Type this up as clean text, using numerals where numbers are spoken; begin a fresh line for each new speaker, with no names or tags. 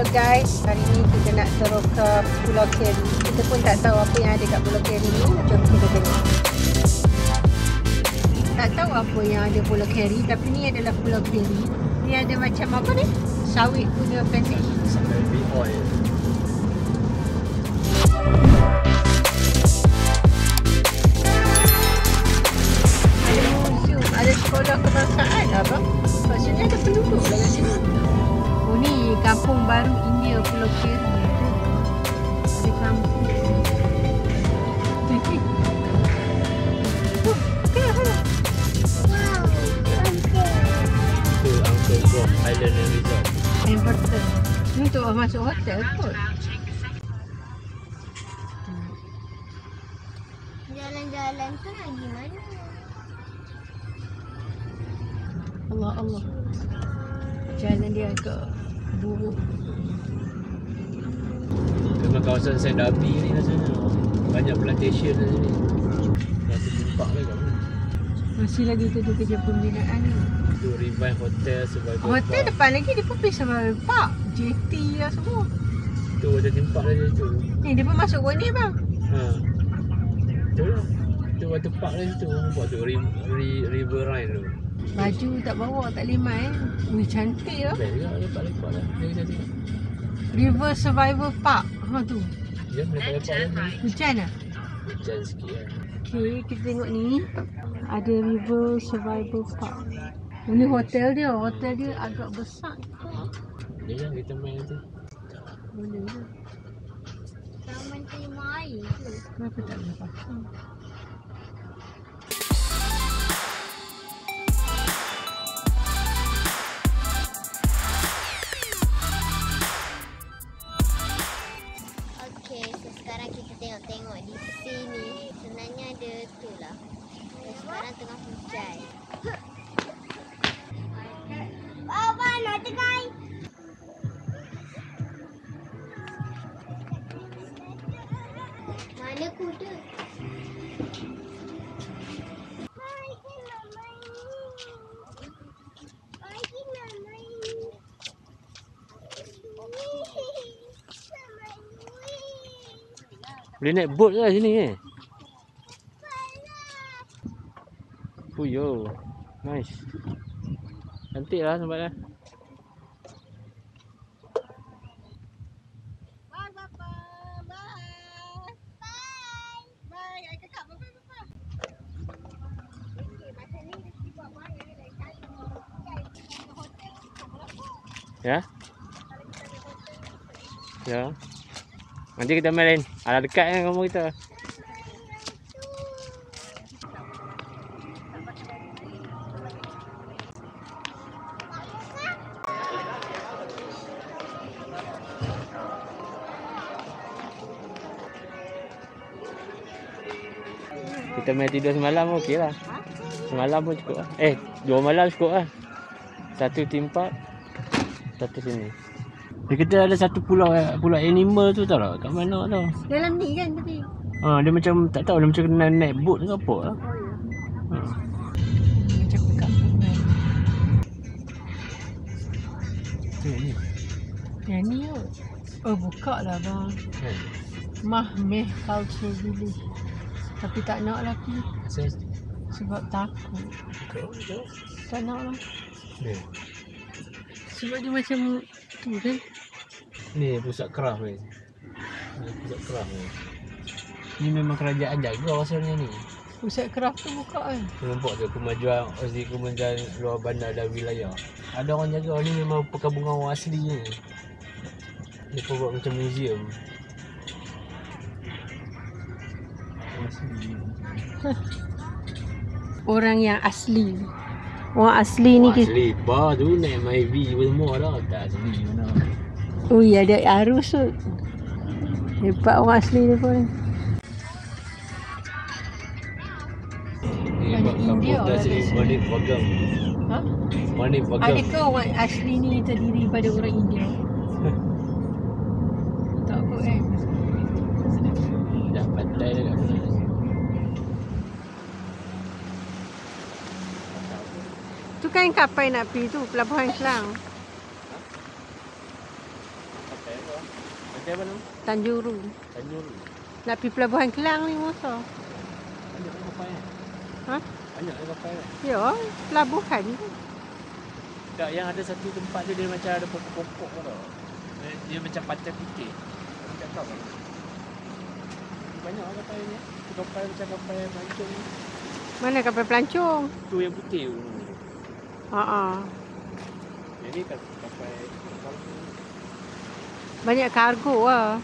Hello guys, hari ni kita nak Teroka Pulau Carey. Kita pun tak tahu apa yang ada kat Pulau Carey ni. Jom kita tengok. Tak tahu apa yang ada Pulau Carey, tapi ni adalah Pulau Carey. Ni ada macam apa ni? Sawit punya plantation.
Baby oil.
Ada museum, ada sekolah kebangsaan apa? Maksudnya ada penduduk lah kat sini. Oh ni kampung baru India Pulau Carey. Ada kampung.
Island and resort.
Inverter. Ni untuk masuk hotel kot.
Jalan-jalan tu nak pergi mana?
Allah Allah. Jalan dia agak buruk.
Memang kawasan Sendabi ni rasanya. Banyak plantation di sini. Rasa tempat lah kat mana.
Masih lagi kerja-kerja pembinaan ni.
Tu revive hotel survival
Hotel
park.
depan lagi dia pun pergi survival park. JT lah semua.
Tu ada tempat lah situ.
Ni dia pun masuk buat ni bang.
Ha. Tu lah. Tu water park lah situ. Nampak tu river ride tu.
Baju tak bawa, tak lemai. Wih cantik lah.
Best juga lepak-lepak lah. Dia cantik.
River Survival Park. Ha tu.
Jom lepak-lepak lah.
Hujan lah.
Hujan sikit lah.
Okay, kita tengok ni. Ada River Survival Park. Ini hotel dia. Hotel dia agak besar.
Boleh kan kita main nanti.
Boleh ke?
Taman terima air tu.
Kenapa tak boleh pasang?
Okey, so sekarang kita tengok-tengok di sini. Sebenarnya ada tu lah. Sekarang tengah hujan. Bapa nak tekai. Mana kuda? Hai, kita nak main. Hai, kita nak main.
Boleh naik boat ke sini eh? Fuyo. Nice. Cantik lah tempatnya.
Bye Papa. Bye. Bye. Bye. Ay kakak. Bye bye Papa. Macam ni dia buat banyak dari kali. Hotel
Ya? Ya. Nanti kita main lain. Ada dekat kan kamu kita. Kita main tidur semalam okey lah. Semalam pun cukup lah. 2 malam cukup lah. Satu tempat, satu sini. Dia kata ada satu pulau animal tu tau tak? Kat mana tau?
dalam ni kan tadi.
Dia macam tak tahu dia macam kena naik boat ke apa lah.
Oh ya. Macam dekat sungai.
Ni.
Yang ni kot. Oh buka lah bang. Meh Culture Village. Tapi tak nak lah pergi. Sebab takut. Tak nak lah.
Ni.
Sebab dia macam tu kan.
Ni pusat craft ni. Pusat craft ni. Ni memang kerajaan jaga asalnya ni.
Pusat craft tu buka kan.
Nampak tu kemajuan luar bandar dan wilayah. Ada orang jaga ni memang perkampungan orang asli ni. Dia pun buat macam museum. Asli.
Orang yang asli. Orang asli ni ke?
Asli. Bar tu naik MyV semua dah. Tak asli mana.
Oh ya ada arus tu. Hebat orang asli ni pun.
Ni buat kampung dah sini. Manik Bagam.
Ha?
Manik Bagam.
Adakah orang asli ni terdiri pada orang India? Tak kot kan?
Dah pandai dah kat mana. Tu
kan kapal nak pergi tu, Pelabuhan Kelang.
Pantai apa nama?
Tanjuru.
Tanjuru.
Nak pergi pelabuhan Kelang ni masa.
Banyak kapal kan?
Ha?
Banyak kapal kan?
Ya, pelabuhan tu.
Tak, yang ada satu tempat tu dia macam ada pokok-pokok tau. Dia macam pantai putih. Tak tahu kan? Banyak kapal ni. Tu kapal macam kapal pelancong ni.
Mana kapal pelancong?
Tu yang putih tu.
Yang ni
kapal
banyak kargo lah.